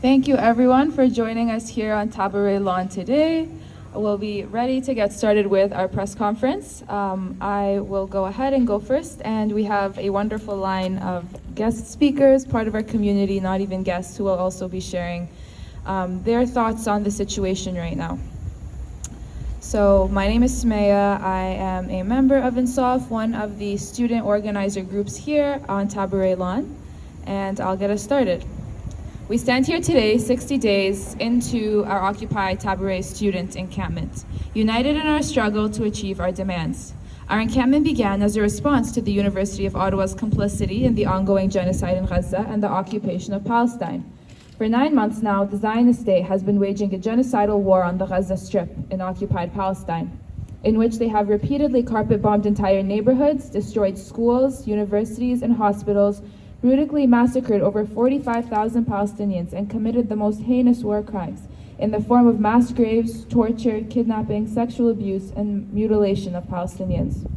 Thank you everyone for joining us here on Tabaret Lawn today. We'll be ready to get started with our press conference. I will go ahead and go first, and we have a wonderful line of guest speakers, part of our community, not even guests, who will also be sharing their thoughts on the situation right now. So my name is Sumaya. I am a member of INSAF, one of the student organizer groups here on Tabaret Lawn, and I'll get us started. We stand here today, 60 days into our Occupy Tabaret student encampment, united in our struggle to achieve our demands. Our encampment began as a response to the University of Ottawa's complicity in the ongoing genocide in Gaza and the occupation of Palestine. For 9 months now, the Zionist state has been waging a genocidal war on the Gaza Strip in occupied Palestine, in which they have repeatedly carpet-bombed entire neighborhoods, destroyed schools, universities, and hospitals, brutally massacred over 45,000 Palestinians, and committed the most heinous war crimes in the form of mass graves, torture, kidnapping, sexual abuse, and mutilation of Palestinians.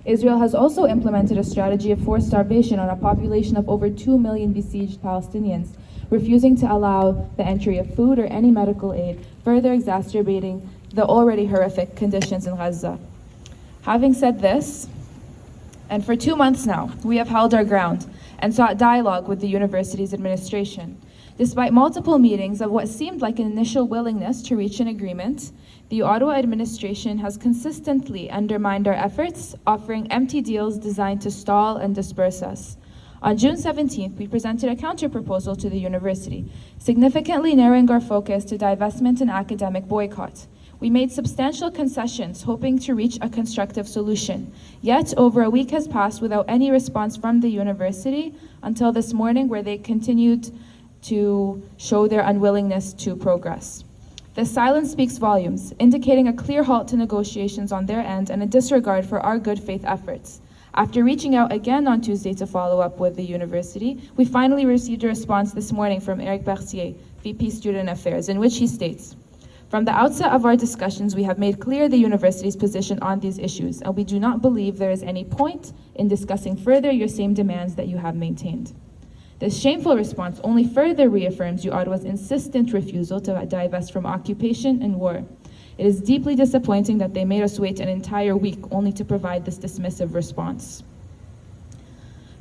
Israel has also implemented a strategy of forced starvation on a population of over 2 million besieged Palestinians, refusing to allow the entry of food or any medical aid, further exacerbating the already horrific conditions in Gaza. Having said this, and for 2 months now, we have held our ground and sought dialogue with the university's administration. Despite multiple meetings of what seemed like an initial willingness to reach an agreement, the Ottawa administration has consistently undermined our efforts, offering empty deals designed to stall and disperse us. On June 17th, we presented a counter-proposal to the university, significantly narrowing our focus to divestment and academic boycott. We made substantial concessions, hoping to reach a constructive solution. Yet, over a week has passed without any response from the university until this morning, where they continued to show their unwillingness to progress. This silence speaks volumes, indicating a clear halt to negotiations on their end and a disregard for our good faith efforts. After reaching out again on Tuesday to follow up with the university, we finally received a response this morning from Eric Berthier, VP Student Affairs, in which he states, "From the outset of our discussions, we have made clear the university's position on these issues, and we do not believe there is any point in discussing further your same demands that you have maintained." This shameful response only further reaffirms Ottawa's insistent refusal to divest from occupation and war. It is deeply disappointing that they made us wait an entire week only to provide this dismissive response.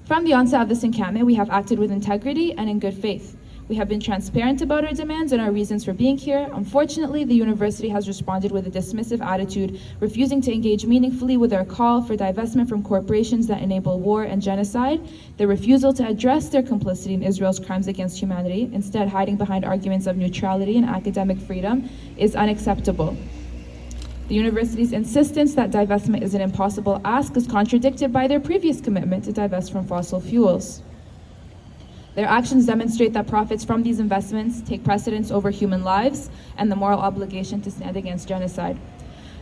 From the onset of this encampment, we have acted with integrity and in good faith. We have been transparent about our demands and our reasons for being here. Unfortunately, the university has responded with a dismissive attitude, refusing to engage meaningfully with our call for divestment from corporations that enable war and genocide. The refusal to address their complicity in Israel's crimes against humanity, instead hiding behind arguments of neutrality and academic freedom, is unacceptable. The university's insistence that divestment is an impossible ask is contradicted by their previous commitment to divest from fossil fuels. Their actions demonstrate that profits from these investments take precedence over human lives and the moral obligation to stand against genocide.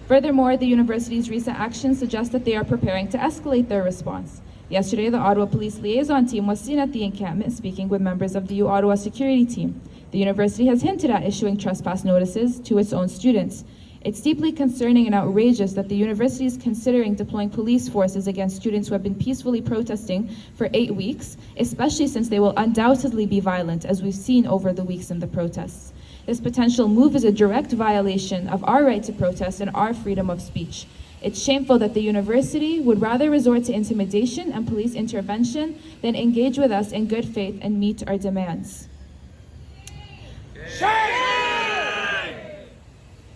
Furthermore, the university's recent actions suggest that they are preparing to escalate their response. Yesterday, the Ottawa Police Liaison Team was seen at the encampment speaking with members of the U-Ottawa security team. The university has hinted at issuing trespass notices to its own students. It's deeply concerning and outrageous that the university is considering deploying police forces against students who have been peacefully protesting for 8 weeks, especially since they will undoubtedly be violent, as we've seen over the weeks in the protests. This potential move is a direct violation of our right to protest and our freedom of speech. It's shameful that the university would rather resort to intimidation and police intervention than engage with us in good faith and meet our demands.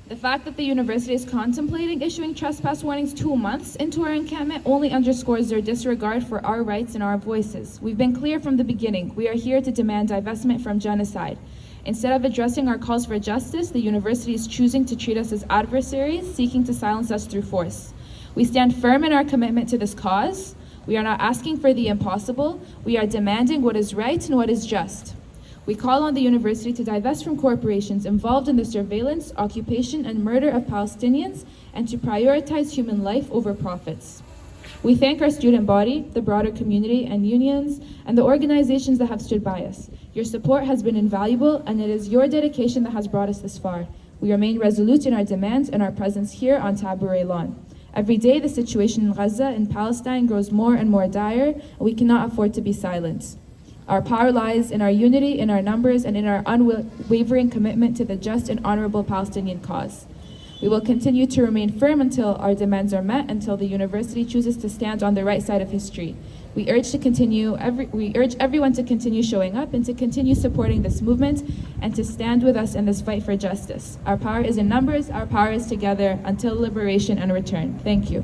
The fact that the university is contemplating issuing trespass warnings 2 months into our encampment only underscores their disregard for our rights and our voices. We've been clear from the beginning. We are here to demand divestment from genocide. Instead of addressing our calls for justice, the university is choosing to treat us as adversaries, seeking to silence us through force. We stand firm in our commitment to this cause. We are not asking for the impossible. We are demanding what is right and what is just. We call on the university to divest from corporations involved in the surveillance, occupation, and murder of Palestinians, and to prioritize human life over profits. We thank our student body, the broader community and unions, and the organizations that have stood by us. Your support has been invaluable, and it is your dedication that has brought us this far. We remain resolute in our demands and our presence here on Tabaret Lawn. Every day, the situation in Gaza and Palestine grows more and more dire, and we cannot afford to be silent. Our power lies in our unity, in our numbers, and in our unwavering commitment to the just and honorable Palestinian cause. We will continue to remain firm until our demands are met, until the university chooses to stand on the right side of history. We urge everyone to continue showing up and to continue supporting this movement and to stand with us in this fight for justice. Our power is in numbers, our power is together until liberation and return. Thank you.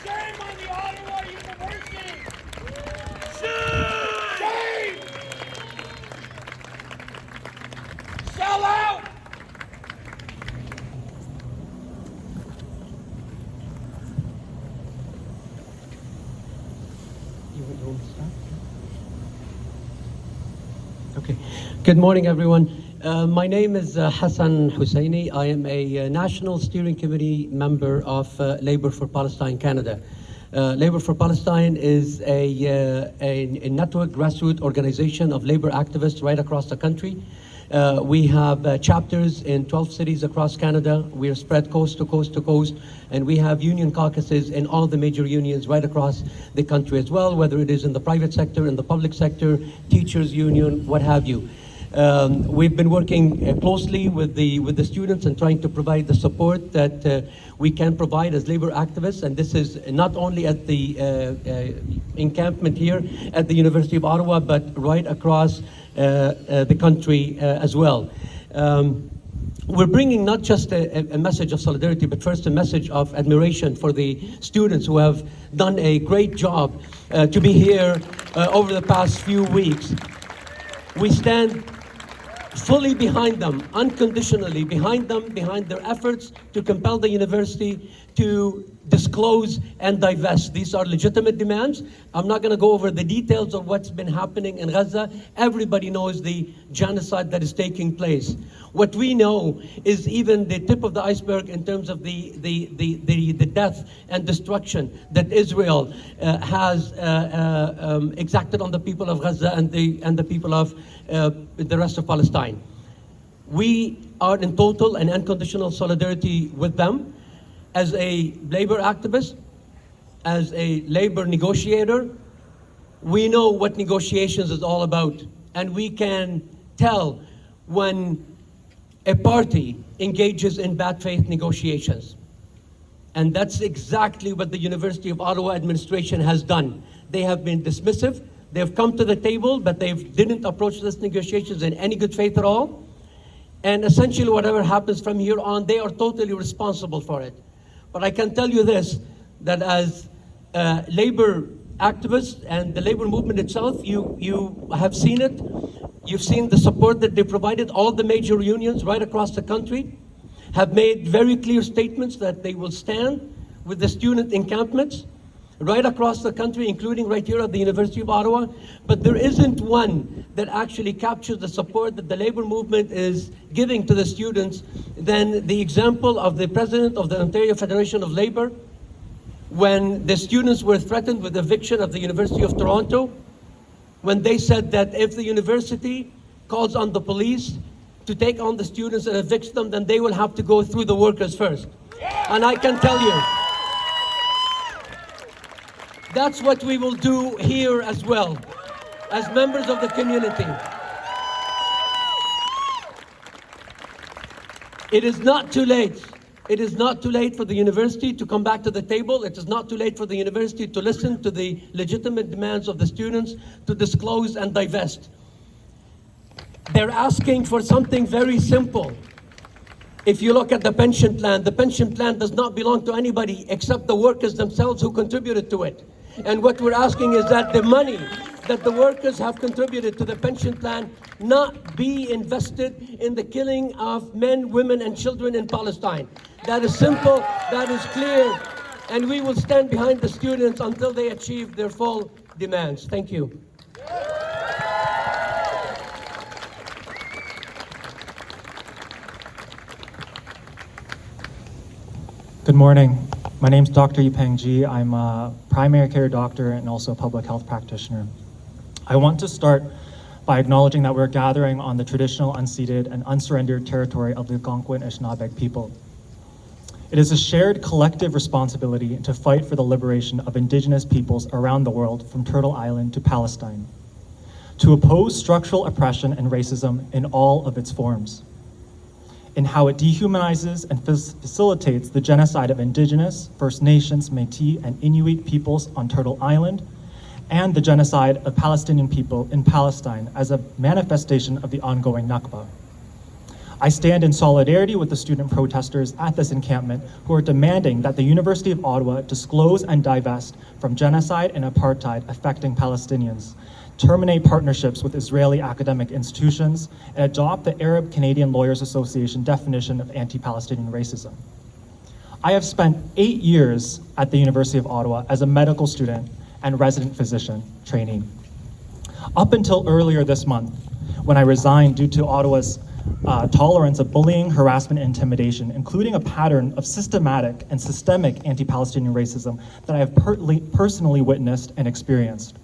Shame on the Ottawa University! Shame! Sell out! Okay. Good morning, everyone. My name is Hassan Husseini. I am a National Steering Committee member of Labour for Palestine Canada. Labour for Palestine is a network grassroots organization of labour activists right across the country. We have chapters in 12 cities across Canada. We are spread coast to coast to coast, and we have union caucuses in all the major unions right across the country as well, whether it is in the private sector, in the public sector, teachers union, what have you. We've been working closely with the students and trying to provide the support that we can provide as labor activists, and this is not only at the encampment here at the University of Ottawa, but right across the country as well. We're bringing not just a message of solidarity, but first a message of admiration for the students who have done a great job to be here over the past few weeks. We stand fully behind them, unconditionally behind them, behind their efforts to compel the university to disclose and divest. These are legitimate demands. I'm not going to go over the details of what's been happening in Gaza. Everybody knows the genocide that is taking place. What we know is even the tip of the iceberg in terms of the death and destruction that Israel has exacted on the people of Gaza and the people of the rest of Palestine. We are in total and unconditional solidarity with them. As a labor activist, as a labor negotiator, we know what negotiations is all about, and we can tell when a party engages in bad faith negotiations. And that's exactly what the University of Ottawa administration has done. They have been dismissive. They have come to the table, but they didn't approach these negotiations in any good faith at all. And essentially whatever happens from here on, they are totally responsible for it. But I can tell you this, that as labor activists and the labor movement itself, you have seen it. You've seen the support that they provided. All the major unions right across the country have made very clear statements that they will stand with the student encampments right across the country, including right here at the University of Ottawa. But there isn't one that actually captures the support that the labor movement is giving to the students than the example of the president of the Ontario Federation of Labor, when the students were threatened with eviction of the University of Toronto, when they said that if the university calls on the police to take on the students and evict them, then they will have to go through the workers first. And I can tell you, that's what we will do here as well, as members of the community. It is not too late. It is not too late for the university to come back to the table. It is not too late for the university to listen to the legitimate demands of the students to disclose and divest. They're asking for something very simple. If you look at the pension plan does not belong to anybody except the workers themselves who contributed to it. And what we're asking is that the money that the workers have contributed to the pension plan not be invested in the killing of men, women, and children in Palestine. That is simple, that is clear, and we will stand behind the students until they achieve their full demands. Thank you. Good morning. My name is Dr. Yipeng Ji. I'm a primary care doctor and also a public health practitioner. I want to start by acknowledging that we're gathering on the traditional, unceded, and unsurrendered territory of the Algonquin Anishinaabe people. It is a shared collective responsibility to fight for the liberation of Indigenous peoples around the world from Turtle Island to Palestine, to oppose structural oppression and racism in all of its forms, in how it dehumanizes and facilitates the genocide of Indigenous, First Nations, Métis, and Inuit peoples on Turtle Island, and the genocide of Palestinian people in Palestine as a manifestation of the ongoing Nakba. I stand in solidarity with the student protesters at this encampment who are demanding that the University of Ottawa disclose and divest from genocide and apartheid affecting Palestinians, terminate partnerships with Israeli academic institutions, and adopt the Arab Canadian Lawyers Association definition of anti-Palestinian racism. I have spent 8 years at the University of Ottawa as a medical student and resident physician trainee. Up until earlier this month, when I resigned due to Ottawa's tolerance of bullying, harassment, and intimidation, including a pattern of systematic and systemic anti-Palestinian racism that I have personally witnessed and experienced.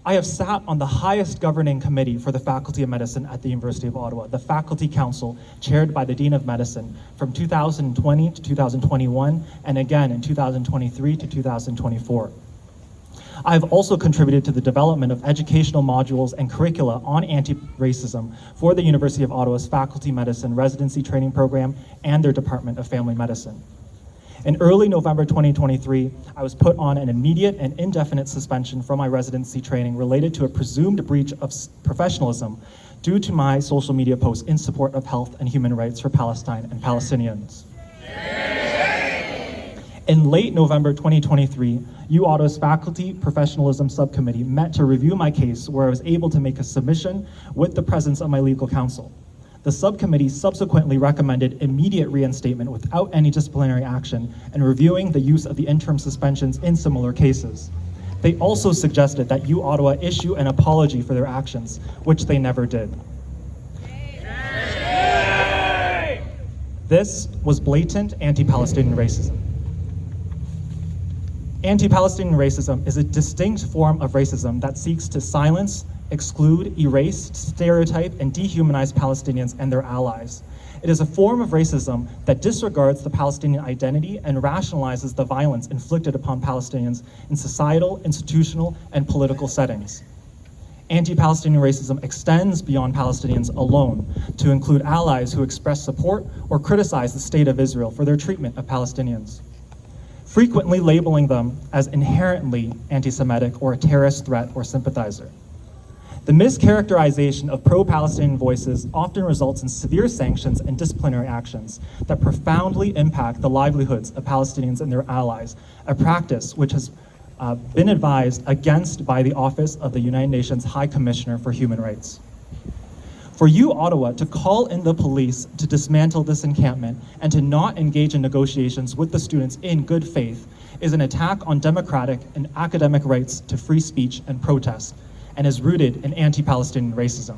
I have sat on the highest governing committee for the Faculty of Medicine at the University of Ottawa, the Faculty Council, chaired by the Dean of Medicine from 2020 to 2021, and again in 2023 to 2024. I have also contributed to the development of educational modules and curricula on anti-racism for the University of Ottawa's Faculty Medicine Residency Training Program and their Department of Family Medicine. In early November 2023, I was put on an immediate and indefinite suspension from my residency training related to a presumed breach of professionalism due to my social media posts in support of health and human rights for Palestine and Palestinians. In late November 2023, U Ottawa's Faculty Professionalism Subcommittee met to review my case, where I was able to make a submission with the presence of my legal counsel. The subcommittee subsequently recommended immediate reinstatement without any disciplinary action and reviewing the use of the interim suspensions in similar cases. They also suggested that U Ottawa issue an apology for their actions, which they never did. This was blatant anti-Palestinian racism. Anti-Palestinian racism is a distinct form of racism that seeks to silence, exclude, erase, stereotype, and dehumanize Palestinians and their allies. It is a form of racism that disregards the Palestinian identity and rationalizes the violence inflicted upon Palestinians in societal, institutional, and political settings. Anti-Palestinian racism extends beyond Palestinians alone to include allies who express support or criticize the state of Israel for their treatment of Palestinians, frequently labeling them as inherently anti-Semitic or a terrorist threat or sympathizer. The mischaracterization of pro-Palestinian voices often results in severe sanctions and disciplinary actions that profoundly impact the livelihoods of Palestinians and their allies, a practice which has been advised against by the Office of the United Nations High Commissioner for Human Rights. For U Ottawa to call in the police to dismantle this encampment and to not engage in negotiations with the students in good faith is an attack on democratic and academic rights to free speech and protest, and is rooted in anti-Palestinian racism.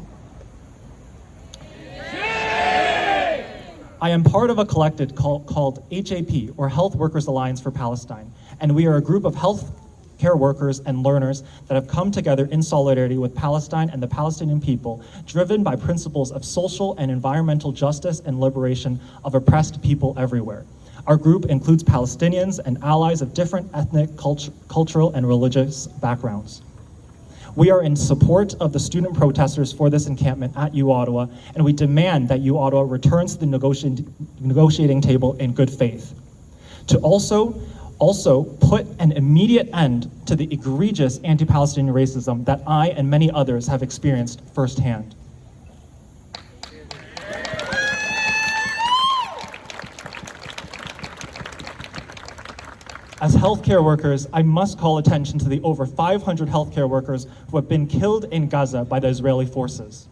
I am part of a collective called HAP, or Health Workers Alliance for Palestine, and we are a group of health care workers and learners that have come together in solidarity with Palestine and the Palestinian people, driven by principles of social and environmental justice and liberation of oppressed people everywhere. Our group includes Palestinians and allies of different ethnic, cultural, and religious backgrounds. We are in support of the student protesters for this encampment at U Ottawa, and we demand that U Ottawa returns to the negotiating table in good faith. To also put an immediate end to the egregious anti-Palestinian racism that I and many others have experienced firsthand. As healthcare workers, I must call attention to the over 500 healthcare workers who have been killed in Gaza by the Israeli forces.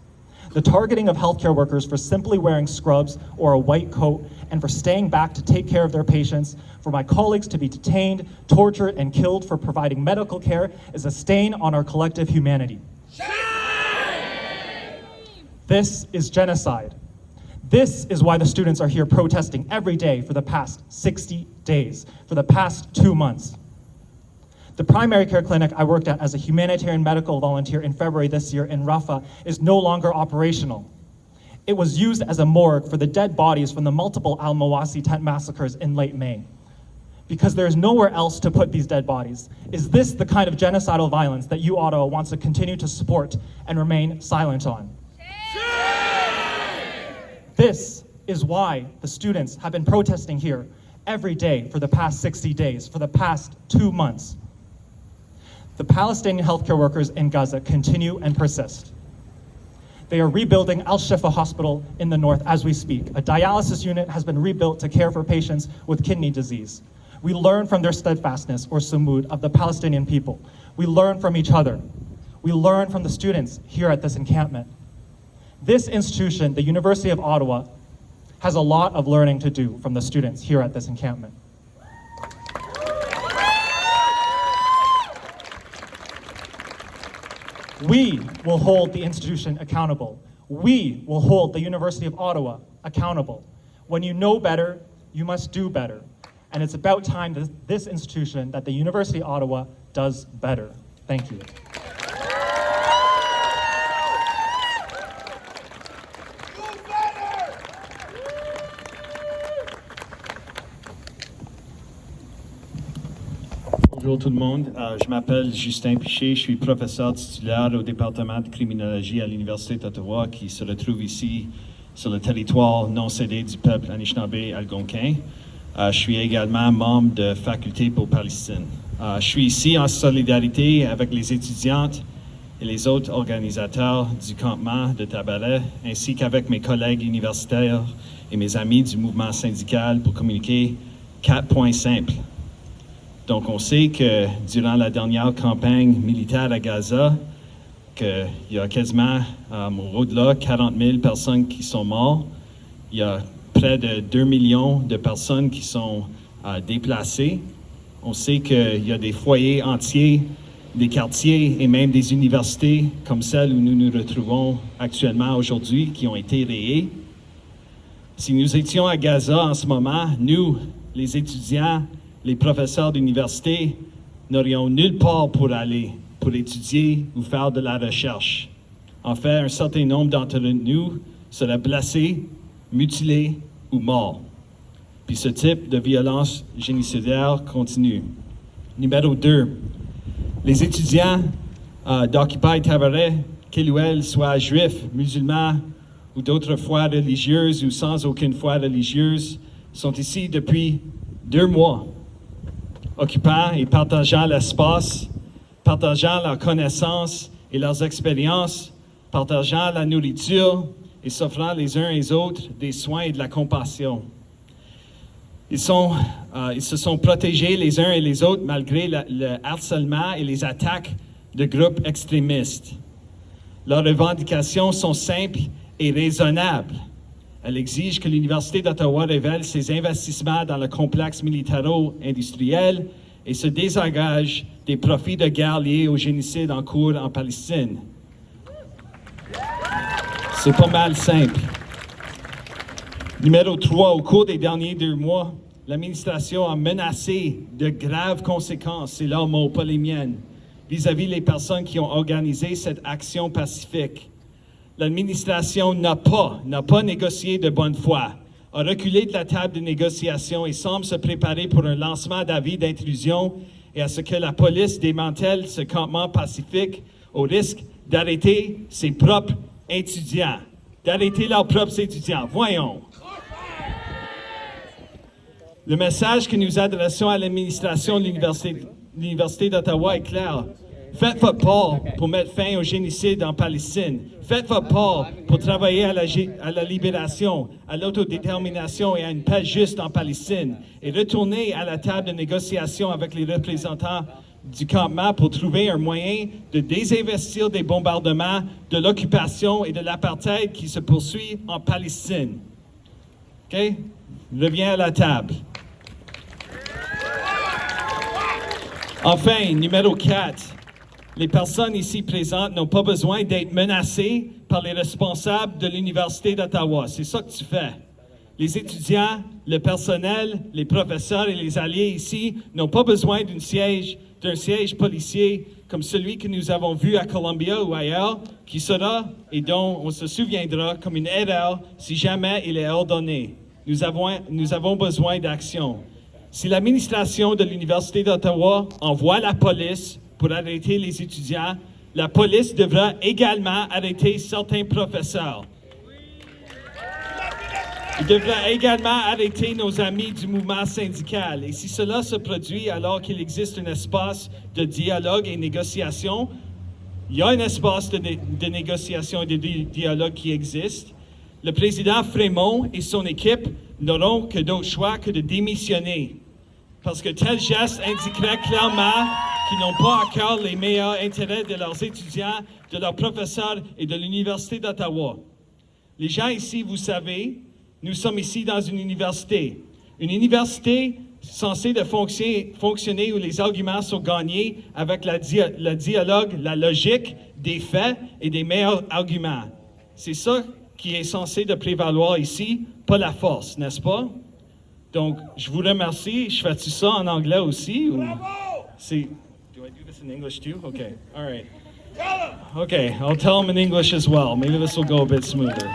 The targeting of healthcare workers for simply wearing scrubs or a white coat and for staying back to take care of their patients, for my colleagues to be detained, tortured, and killed for providing medical care is a stain on our collective humanity. Shame! This is genocide. This is why the students are here protesting every day for the past 60 days, for the past 2 months. The primary care clinic I worked at as a humanitarian medical volunteer in February this year in Rafah is no longer operational. It was used as a morgue for the dead bodies from the multiple Al-Mawasi tent massacres in late May. Because there is nowhere else to put these dead bodies. Is this the kind of genocidal violence that U Ottawa wants to continue to support and remain silent on? This is why the students have been protesting here every day for the past 60 days, for the past 2 months. The Palestinian healthcare workers in Gaza continue and persist. They are rebuilding Al-Shifa Hospital in the north as we speak. A dialysis unit has been rebuilt to care for patients with kidney disease. We learn from their steadfastness, or sumud, of the Palestinian people. We learn from each other. We learn from the students here at this encampment. This institution, the University of Ottawa, has a lot of learning to do from the students here at this encampment. We will hold the institution accountable. We will hold the University of Ottawa accountable. When you know better, you must do better. And it's about time that this institution, that the University of Ottawa, does better. Thank you. Bonjour tout le monde. Je m'appelle Justin Piché. Je suis professeur titulaire au département de criminologie à l'Université d'Ottawa qui se retrouve ici sur le territoire non cédé du peuple Anishinaabe-Algonquin. Je suis également membre de faculté pour Palestine. Je suis ici en solidarité avec les étudiantes et les autres organisateurs du campement de Tabaret, ainsi qu'avec mes collègues universitaires et mes amis du mouvement syndical pour communiquer 4 points simples. Donc, on sait que durant la dernière campagne militaire à Gaza, qu'il y a quasiment, au-delà, 40 000 personnes qui sont mortes. Il y a près de 2 millions de personnes qui sont déplacées. On sait qu'il y a des foyers entiers, des quartiers et même des universités comme celle où nous nous retrouvons actuellement aujourd'hui qui ont été rayées. Si nous étions à Gaza en ce moment, nous, les étudiants, les professeurs d'université, n'aurions nulle part pour aller, pour étudier ou faire de la recherche. En fait, un certain nombre d'entre nous seraient blessés, mutilés ou morts. Puis ce type de violence génocidaire continue. Numéro 2, les étudiants d'Occupy Tabaret, qu'ils ou elles soient juifs, musulmans ou d'autres foi religieuses ou sans aucune foi religieuse, sont ici depuis 2 mois, occupant et partageant l'espace, partageant leurs connaissances et leurs expériences, partageant la nourriture et s'offrant les uns et les autres des soins et de la compassion. Ils se sont protégés les uns et les autres malgré le harcèlement et les attaques de groupes extrémistes. Leurs revendications sont simples et raisonnables. Elles exigent que l'Université d'Ottawa révèle ses investissements dans le complexe militaro-industriel et se désengage des profits de guerre liés au génocide en cours en Palestine. C'est pas mal simple. Numéro 3, au cours des derniers 2 mois, l'administration a menacé de graves conséquences, c'est leurs mots, pas les miennes, vis-à-vis les personnes qui ont organisé cette action pacifique. L'administration n'a pas négocié de bonne foi, a reculé de la table de négociation et semble se préparer pour un lancement d'avis d'intrusion et à ce que la police démantèle ce campement pacifique au risque d'arrêter ses propres étudiants. D'arrêter leurs propres étudiants. Voyons. Le message que nous adressons à l'administration de l'Université d'Ottawa est clair. Faites votre part pour mettre fin au génocide en Palestine. Faites votre part pour travailler à la libération, à l'autodétermination et à une paix juste en Palestine. Et retournez à la table de négociation avec les représentants du campement pour trouver un moyen de désinvestir des bombardements, de l'occupation et de l'apartheid qui se poursuit en Palestine. OK? Reviens à la table. Enfin, numéro 4. Les personnes ici présentes n'ont pas besoin d'être menacées par les responsables de l'Université d'Ottawa. C'est ça que tu fais. Les étudiants, le personnel, les professeurs et les alliés ici n'ont pas besoin d'un siège policier comme celui que nous avons vu à Columbia ou ailleurs, qui sera et dont on se souviendra comme une erreur si jamais il est ordonné. Nous avons besoin d'action. Si l'administration de l'Université d'Ottawa envoie la police pour arrêter les étudiants, la police devra également arrêter certains professeurs. Il devra également arrêter nos amis du mouvement syndical. Et si cela se produit alors qu'il existe un espace de dialogue et négociation, il y a un espace de négociation et de dialogue qui existe. Le président Frémont et son équipe n'auront que d'autre choix que de démissionner. Parce que tel geste indiquerait clairement qu'ils n'ont pas à cœur les meilleurs intérêts de leurs étudiants, de leurs professeurs et de l'Université d'Ottawa. Les gens ici, vous savez, nous sommes ici dans une université. Une université censée de fonctionner où les arguments sont gagnés avec le dialogue, la logique, des faits et des meilleurs arguments. C'est ça qui est censé de prévaloir ici, pas la force, n'est-ce pas? Donc, je vous remercie. Je fais-tu ça en anglais aussi? Ou... Do I do this in English too? Okay, all right. Okay, I'll tell them in English as well. Maybe this will go a bit smoother.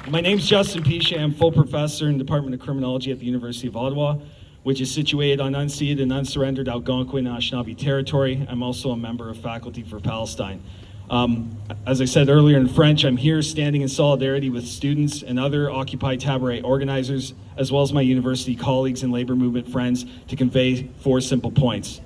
My name's Justin Piche. I'm full professor in the Department of Criminology at the University of Ottawa, which is situated on unceded and unsurrendered Algonquin and Anishinaabe territory. I'm also a member of Faculty for Palestine. As I said earlier in French, I'm here standing in solidarity with students and other Occupy Tabaret organizers, as well as my university colleagues and labor movement friends, to convey 4 simple points.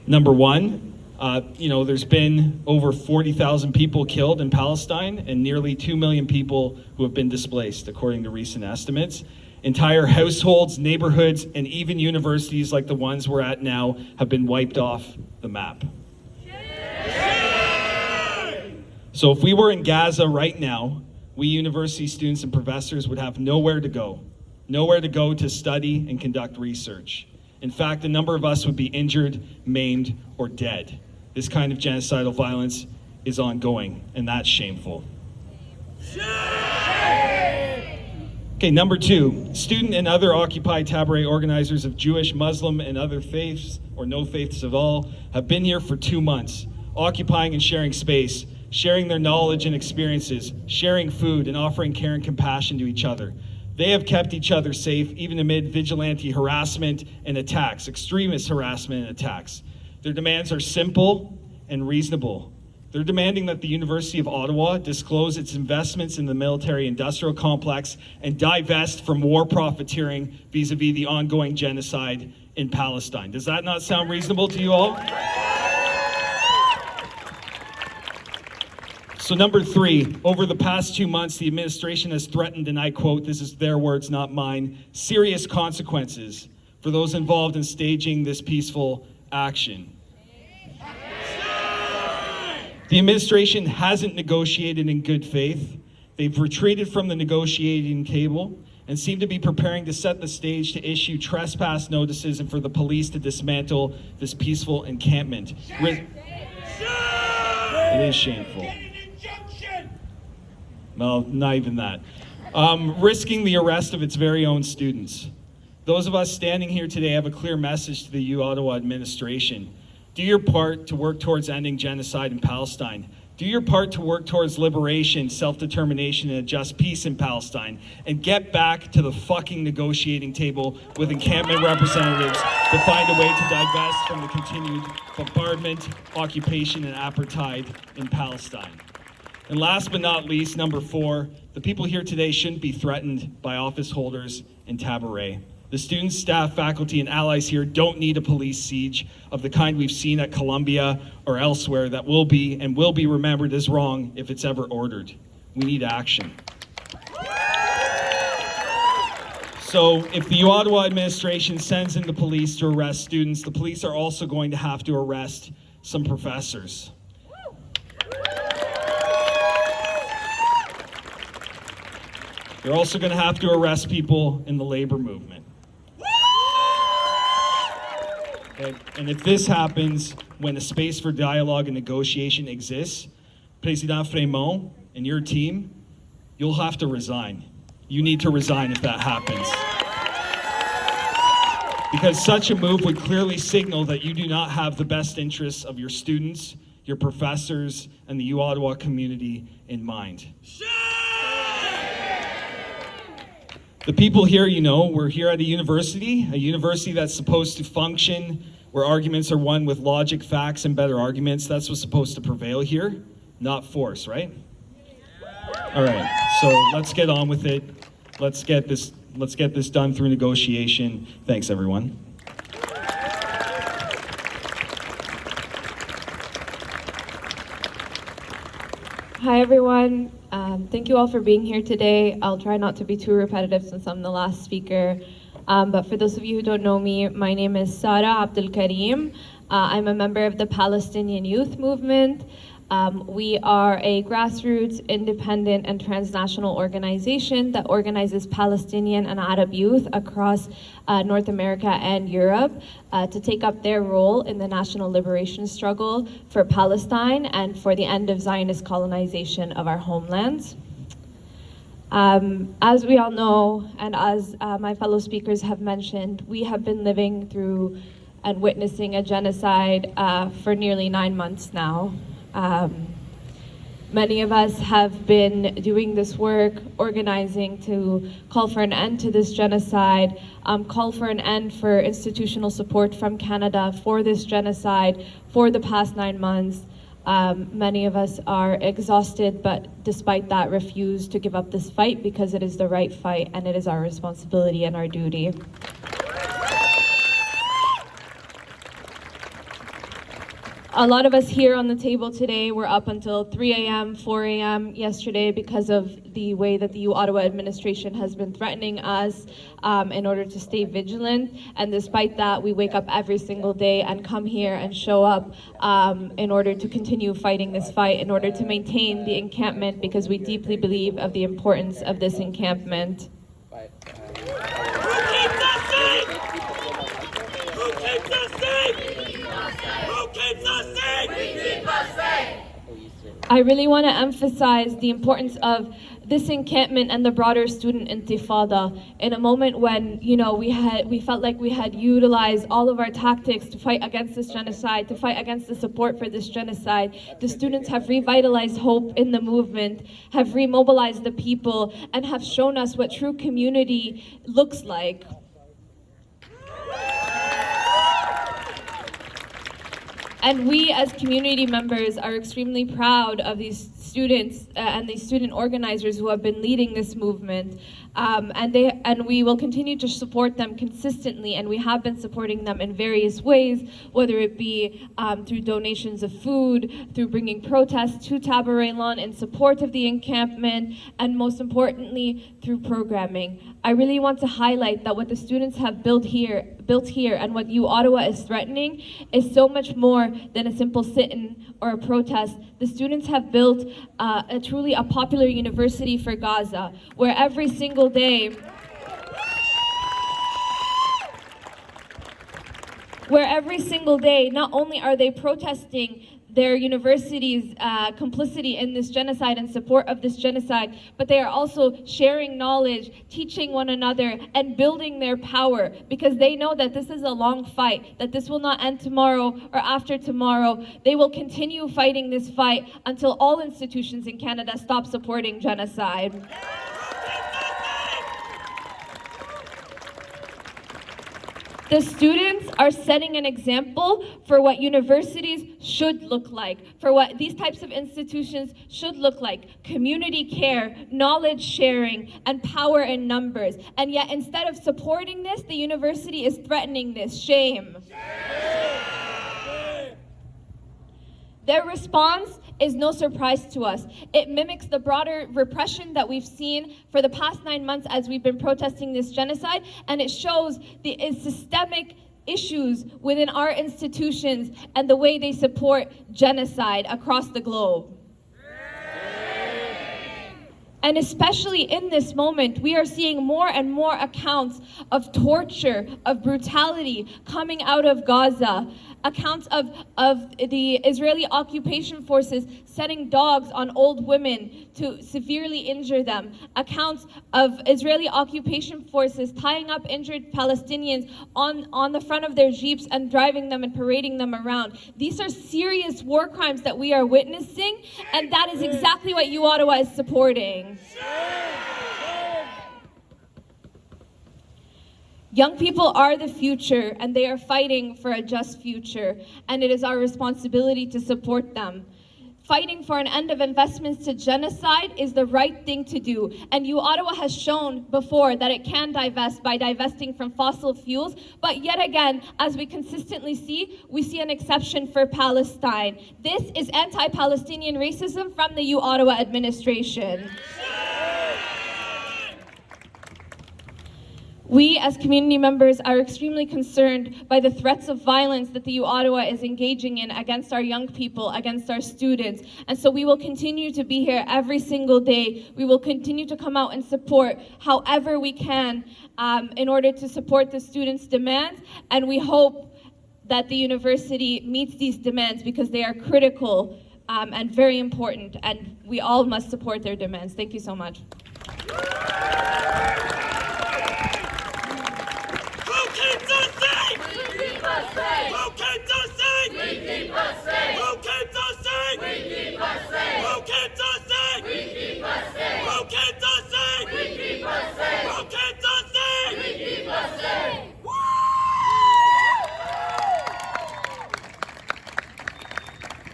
Number one, there's been over 40,000 people killed in Palestine and nearly 2 million people who have been displaced, according to recent estimates. Entire households, neighborhoods, and even universities like the ones we're at now have been wiped off the map. So if we were in Gaza right now, we university students and professors would have nowhere to go to study and conduct research. In fact, a number of us would be injured, maimed, or dead. This kind of genocidal violence is ongoing, and that's shameful. Okay, number 2, student and other Occupy Tabaret organizers of Jewish, Muslim, and other faiths, or no faiths at all, have been here for 2 months, occupying and sharing space, sharing their knowledge and experiences, sharing food, and offering care and compassion to each other. They have kept each other safe, even amid vigilante harassment and attacks, extremist harassment and attacks. Their demands are simple and reasonable. They're demanding that the University of Ottawa disclose its investments in the military-industrial complex and divest from war profiteering vis-a-vis the ongoing genocide in Palestine. Does that not sound reasonable to you all? So number 3, over the past 2 months, the administration has threatened, and I quote, this is their words, not mine, serious consequences for those involved in staging this peaceful action. The administration hasn't negotiated in good faith. They've retreated from the negotiating table and seem to be preparing to set the stage to issue trespass notices and for the police to dismantle this peaceful encampment. It is shameful. No, not even that. Risking the arrest of its very own students. Those of us standing here today have a clear message to the U Ottawa administration. Do your part to work towards ending genocide in Palestine. Do your part to work towards liberation, self-determination, and a just peace in Palestine. And get back to the fucking negotiating table with encampment representatives to find a way to divest from the continued bombardment, occupation, and apartheid in Palestine. And last but not least, number 4, the people here today shouldn't be threatened by office holders in Tabaret. The students, staff, faculty, and allies here don't need a police siege of the kind we've seen at Columbia or elsewhere that will be remembered as wrong if it's ever ordered. We need action. So if the Ottawa administration sends in the police to arrest students, the police are also going to have to arrest some professors. They're also going to have to arrest people in the labor movement. Okay. And if this happens when a space for dialogue and negotiation exists, President Frémont and your team, you'll have to resign. You need to resign if that happens. Because such a move would clearly signal that you do not have the best interests of your students, your professors, and the U-Ottawa community in mind. The people here, you know, we're here at a university that's supposed to function where arguments are won with logic, facts, and better arguments. That's what's supposed to prevail here, not force, right? All right, so let's get on with it. Let's get this done through negotiation. Thanks, everyone. Hi, everyone. Thank you all for being here today. I'll try not to be too repetitive since I'm the last speaker. But for those of you who don't know me, my name is Sara Abdul Karim. I'm a member of the Palestinian Youth Movement. We are a grassroots, independent, and transnational organization that organizes Palestinian and Arab youth across North America and Europe to take up their role in the national liberation struggle for Palestine and for the end of Zionist colonization of our homelands. As we all know, and as my fellow speakers have mentioned, we have been living through and witnessing a genocide for nearly 9 months now. Many of us have been doing this work, organizing to call for an end to this genocide, call for an end for institutional support from Canada for this genocide for the past 9 months. Many of us are exhausted, but despite that refuse to give up this fight because it is the right fight and it is our responsibility and our duty. A lot of us here on the table today were up until 3 a.m., 4 a.m. yesterday because of the way that the U-Ottawa administration has been threatening us in order to stay vigilant. And despite that, we wake up every single day and come here and show up in order to continue fighting this fight, in order to maintain the encampment, because we deeply believe of the importance of this encampment. Who keeps us safe? Who keeps us safe? Who keeps us safe? We keep us safe. I really want to emphasize the importance of this encampment and the broader student intifada in a moment when, you know, we felt like we had utilized all of our tactics to fight against this genocide, to fight against the support for this genocide. The students have revitalized hope in the movement, have remobilized the people, and have shown us what true community looks like. And we as community members are extremely proud of these students and these student organizers who have been leading this movement. And we will continue to support them consistently, and we have been supporting them in various ways, whether it be through donations of food, through bringing protests to Tabaret Lawn in support of the encampment, and most importantly, through programming. I really want to highlight that what the students have built here and what U-Ottawa is threatening is so much more than a simple sit-in or a protest. The students have built a truly popular university for Gaza, where every single day not only are they protesting their university's complicity in this genocide and support of this genocide, but they are also sharing knowledge, teaching one another, and building their power, because they know that this is a long fight, that this will not end tomorrow or after tomorrow. They will continue fighting this fight until all institutions in Canada stop supporting genocide. The students are setting an example for what universities should look like, for what these types of institutions should look like: community care, knowledge sharing, and power in numbers. And yet, instead of supporting this, the university is threatening this. Shame. Their response is no surprise to us. It mimics the broader repression that we've seen for the past 9 months as we've been protesting this genocide, and it shows the systemic issues within our institutions and the way they support genocide across the globe. And especially in this moment, we are seeing more and more accounts of torture, of brutality coming out of Gaza. accounts of the Israeli occupation forces setting dogs on old women to severely injure them, accounts of Israeli occupation forces tying up injured Palestinians on the front of their jeeps and driving them and parading them around. These are serious war crimes that we are witnessing, and that is exactly what U Ottawa is supporting. Young people are the future, and they are fighting for a just future, and it is our responsibility to support them. Fighting for an end of investments to genocide is the right thing to do, and U Ottawa has shown before that it can divest by divesting from fossil fuels, but yet again, as we consistently see, we see an exception for Palestine. This is anti-Palestinian racism from the U Ottawa administration. We, as community members, are extremely concerned by the threats of violence that the U Ottawa is engaging in against our young people, against our students. And so we will continue to be here every single day. We will continue to come out and support however we can in order to support the students' demands. And we hope that the university meets these demands because they are critical and very important. And we all must support their demands. Thank you so much.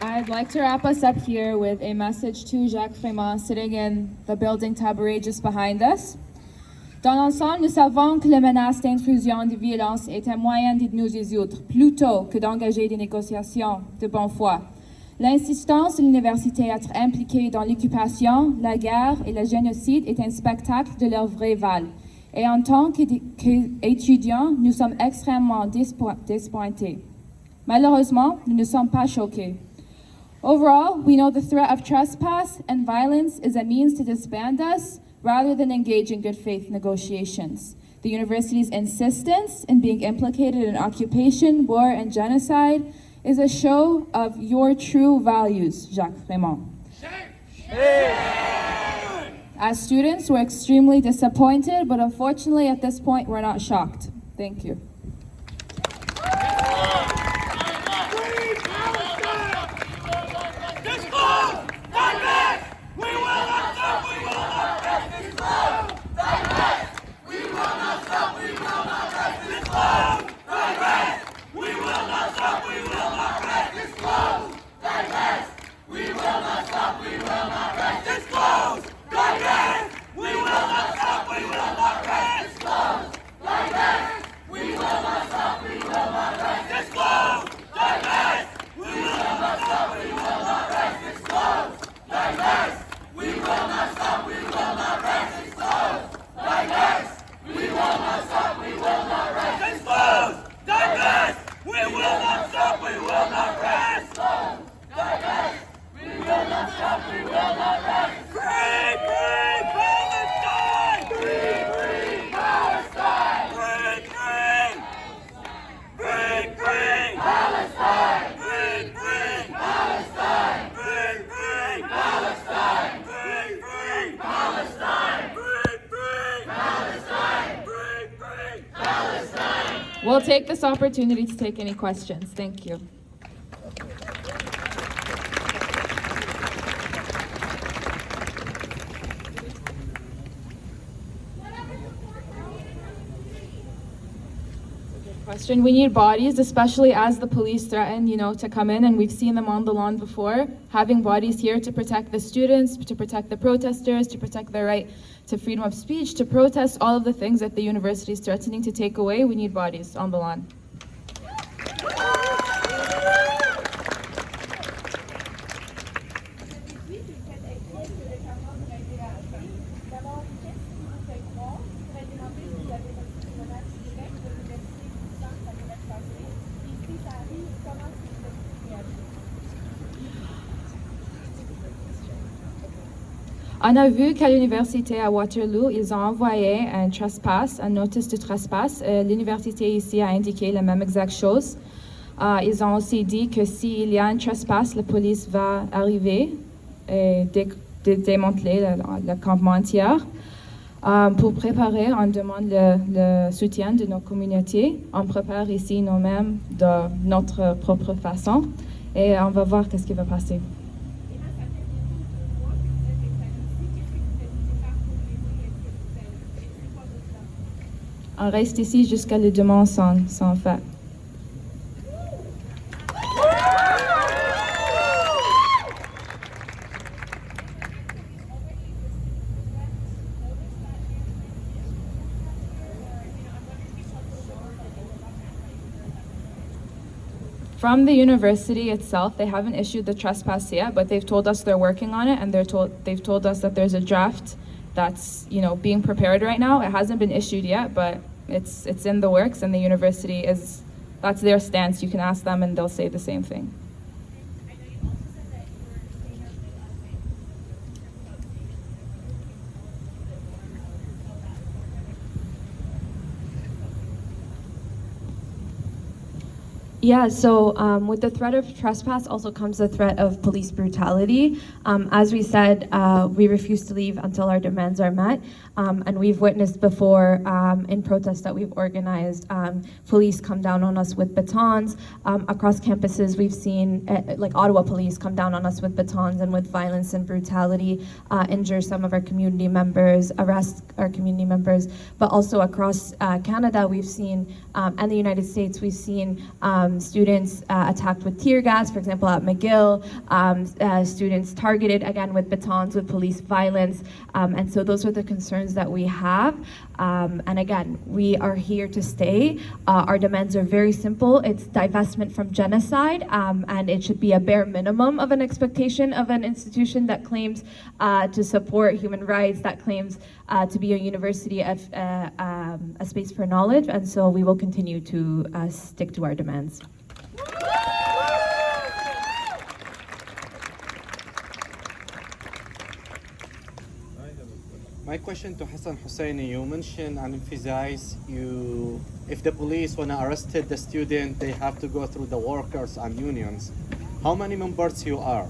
I'd like to wrap us up here with a message to Jacques Frémont sitting in the building Tabaret just behind us. Dans l'ensemble, nous savons que la menace d'intrusion de violence est un moyen de nous résoudre, plutôt que d'engager des négociations de bonne foi. L'insistance de l'université à être impliquée dans l'occupation, la guerre et le génocide est un spectacle de leur vraie valeur. Et en tant qu'étudiants, nous sommes extrêmement disappointés. Malheureusement, nous ne sommes pas choqués. Overall, we know the threat of trespass and violence is a means to disband us, rather than engage in good faith negotiations. The university's insistence in being implicated in occupation, war, and genocide is a show of your true values, Jacques Frémont. As students, we're extremely disappointed, but unfortunately at this point, we're not shocked. Thank you. We'll take this opportunity to take any questions. Thank you. Question. We need bodies, especially as the police threaten, to come in, and we've seen them on the lawn before. Having bodies here to protect the students, to protect the protesters, to protect their right to freedom of speech, to protest all of the things that the university is threatening to take away. We need bodies on the lawn. On a vu qu'à l'université à Waterloo, ils ont envoyé un trespass, un notice de trespass. L'université ici a indiqué la même exacte chose. Ils ont aussi dit que s'il y a un trespass, la police va arriver et démanteler le campement entier. Pour préparer, on demande le soutien de nos communautés. On prépare ici nous-mêmes de notre propre façon et on va voir qu'est-ce qui va passer. On reste ici jusqu'à les demandes sont faites. From the university itself, they haven't issued the trespass yet, but they've told us they're working on it, and they've told us that there's a draft that's being prepared right now. It hasn't been issued yet, but it's in the works, and the university that's their stance. You can ask them, and they'll say the same thing. Yeah, so with the threat of trespass also comes the threat of police brutality. As we said, we refuse to leave until our demands are met. And we've witnessed before in protests that we've organized, police come down on us with batons. Across campuses, we've seen like Ottawa police come down on us with batons and with violence and brutality, injure some of our community members, arrest our community members. But also across Canada, we've seen, and the United States, we've seen students attacked with tear gas, for example, at McGill, students targeted again with batons, with police violence. And so those are the concerns that we have. And again, we are here to stay. Our demands are very simple. It's divestment from genocide, and it should be a bare minimum of an expectation of an institution that claims to support human rights, that claims to be a university of a space for knowledge. And so we will continue to stick to our demands. My question to Hassan Husseini, you mentioned and emphasize if the police want to arrest the student, they have to go through the workers and unions. How many members you are?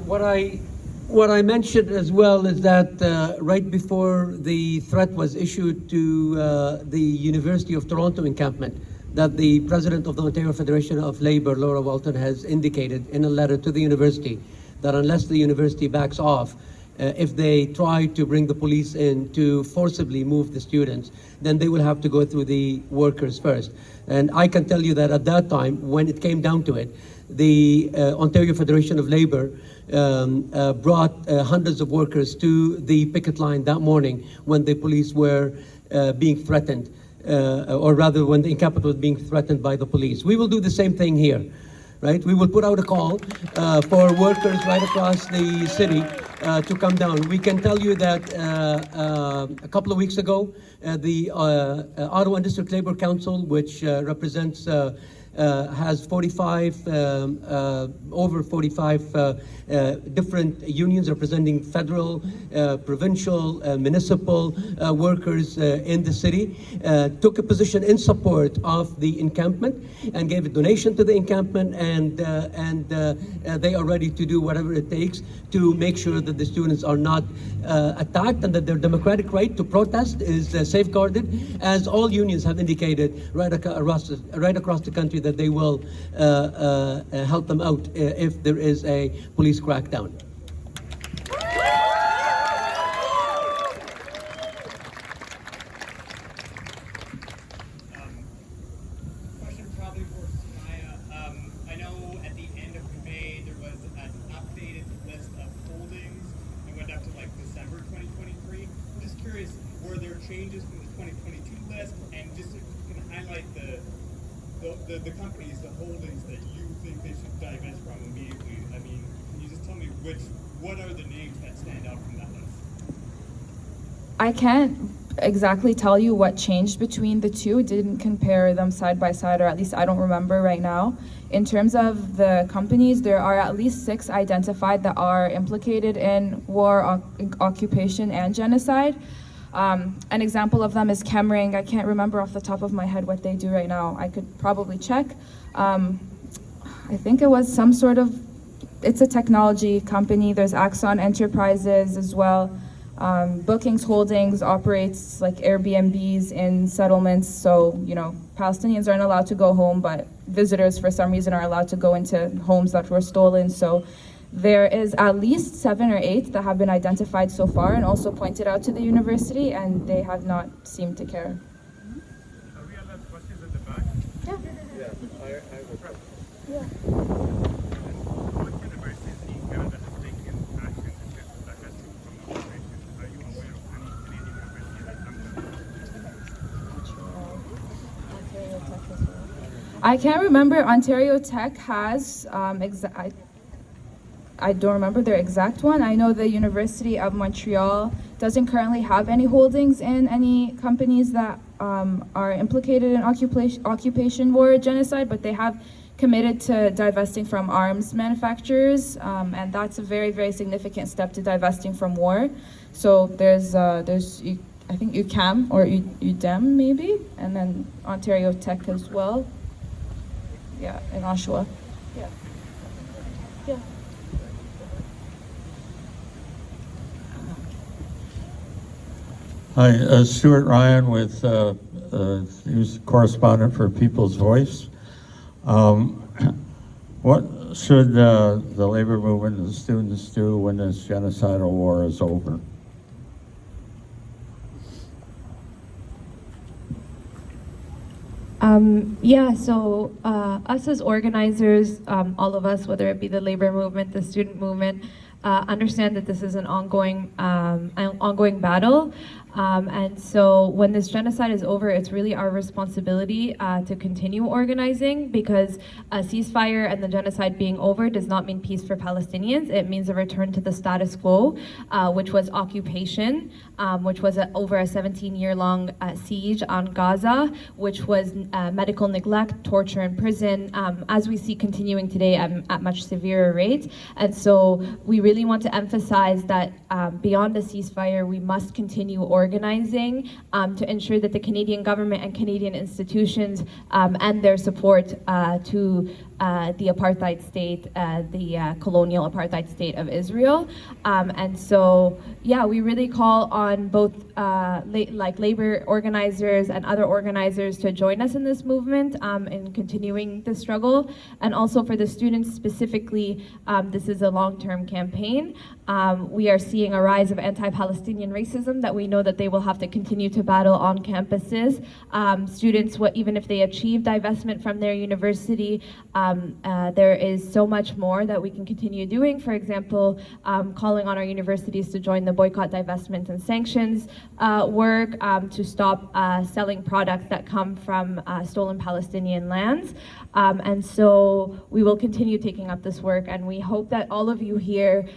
What I mentioned as well is that right before the threat was issued to the University of Toronto Encampment, that the president of the Ontario Federation of Labour, Laura Walton, has indicated in a letter to the university that unless the university backs off, if they try to bring the police in to forcibly move the students, then they will have to go through the workers first. And I can tell you that at that time, when it came down to it, the Ontario Federation of Labour brought hundreds of workers to the picket line that morning when the police were being threatened, or rather when the encampment was being threatened by the police. We will do the same thing here, right? We will put out a call for workers right across the city to come down. We can tell you that a couple of weeks ago, the Ottawa District Labour Council, which represents has 45, over 45 different unions representing federal, provincial, municipal workers in the city, took a position in support of the encampment and gave a donation to the encampment, and they are ready to do whatever it takes to make sure that the students are not attacked and that their democratic right to protest is safeguarded, as all unions have indicated right across the country that they will help them out if there is a police crackdown. Question probably for Samaya. I know at the end of May there was an updated list of holdings. It went up to like December 2023. I'm just curious, were there changes from the 2022 list? And just if you can highlight the companies, the holdings that you think they should divest from immediately. I mean, can you just tell me what are the names that stand out from that list? I can't exactly tell you what changed between the two. Didn't compare them side by side, or at least I don't remember right now. In terms of the companies, there are at least 6 identified that are implicated in war, occupation, and genocide. An example of them is Chemring. I can't remember off the top of my head what they do right now. I could probably check. I think it was some sort of, it's a technology company. There's Axon Enterprises as well. Bookings Holdings operates like Airbnbs in settlements, so Palestinians aren't allowed to go home, but visitors for some reason are allowed to go into homes that were stolen. So there is at least 7 or 8 that have been identified so far and also pointed out to the university, and they have not seemed to care. We have questions at the back. Yeah. What universities in Canada has taken action against the arresting from operations? Are you aware of any Canadian university that have done? I can't remember. Ontario Tech has, I don't remember their exact one. I know the University of Montreal doesn't currently have any holdings in any companies that are implicated in occupation war or genocide, but they have committed to divesting from arms manufacturers, and that's a very, very significant step to divesting from war. So there's I think UQAM or UDEM maybe, and then Ontario Tech as well. Yeah, in Oshawa. Yeah. Yeah. Hi, Stuart Ryan with news correspondent for People's Voice. What should the labor movement and the students do when this genocidal war is over? So us as organizers, all of us, whether it be the labor movement, the student movement, understand that this is an ongoing battle. And so when this genocide is over, it's really our responsibility to continue organizing, because a ceasefire and the genocide being over does not mean peace for Palestinians. It means a return to the status quo, which was occupation, which was over a 17-year-long siege on Gaza, which was medical neglect, torture in prison, as we see continuing today at much severer rates. And so we really want to emphasize that beyond the ceasefire, we must continue organizing to ensure that the Canadian government and Canadian institutions end their support to the apartheid state, the colonial apartheid state of Israel. And so, yeah, we really call on both labor organizers and other organizers to join us in this movement in continuing the struggle. And also for the students specifically, this is a long-term campaign. We are seeing a rise of anti-Palestinian racism that we know that they will have to continue to battle on campuses. Students, even if they achieve divestment from their university, there is so much more that we can continue doing. For example, calling on our universities to join the boycott, divestment, and sanctions work to stop selling products that come from stolen Palestinian lands. And so we will continue taking up this work, and we hope that all of you here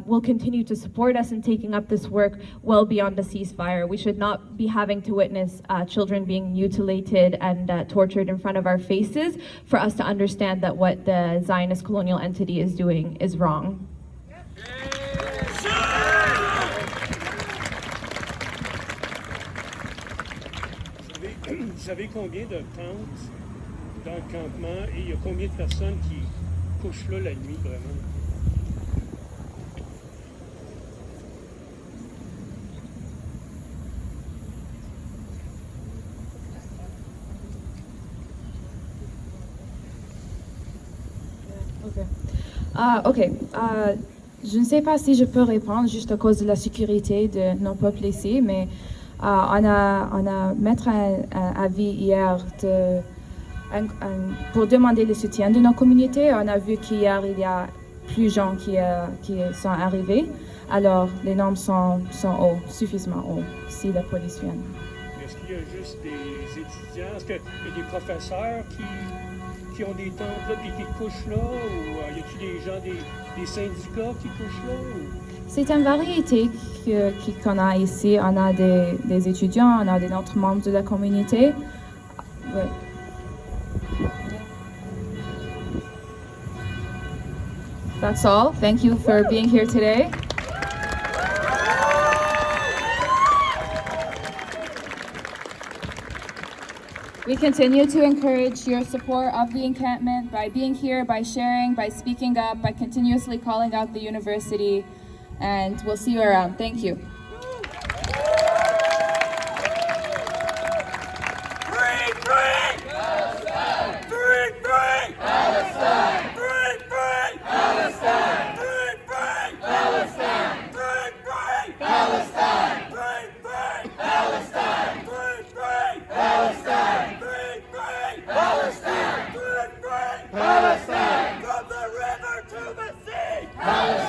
will continue to support us in taking up this work well beyond the ceasefire. We should not be having to witness children being mutilated and tortured in front of our faces for us to understand that what the Zionist colonial entity is doing is wrong. Vous savez combien de tentes d'encampement et il y a combien de personnes qui couchent là la nuit vraiment? Je ne sais pas si je peux répondre juste à cause de la sécurité de nos peuples ici, mais on a mettre un avis hier pour demander le soutien de nos communautés. On a vu qu'hier, il y a plus de gens qui sont arrivés. Alors, les normes sont hauts, suffisamment hauts, si la police vient. Est-ce qu'il y a juste des étudiants? Est-ce qu'il y a des professeurs qui ont des tentes là et qui couchent là? Ou y a-t-il des gens, des syndicats qui couchent là? C'est une variété qu'on a ici. On a des étudiants, on a des autres membres de la communauté. Ouais. That's all. Thank you for being here today. We continue to encourage your support of the encampment by being here, by sharing, by speaking up, by continuously calling out the university, and we'll see you around. Thank you. Free, free! Palestine! Free, free! Palestine! Free, free! Palestine! Free, free! Palestine! Free, free! Palestine! Free, free! Palestine! Free, free! Palestine! Free, free! Palestine! Free, free! Palestine! From the river to the sea! Palestine!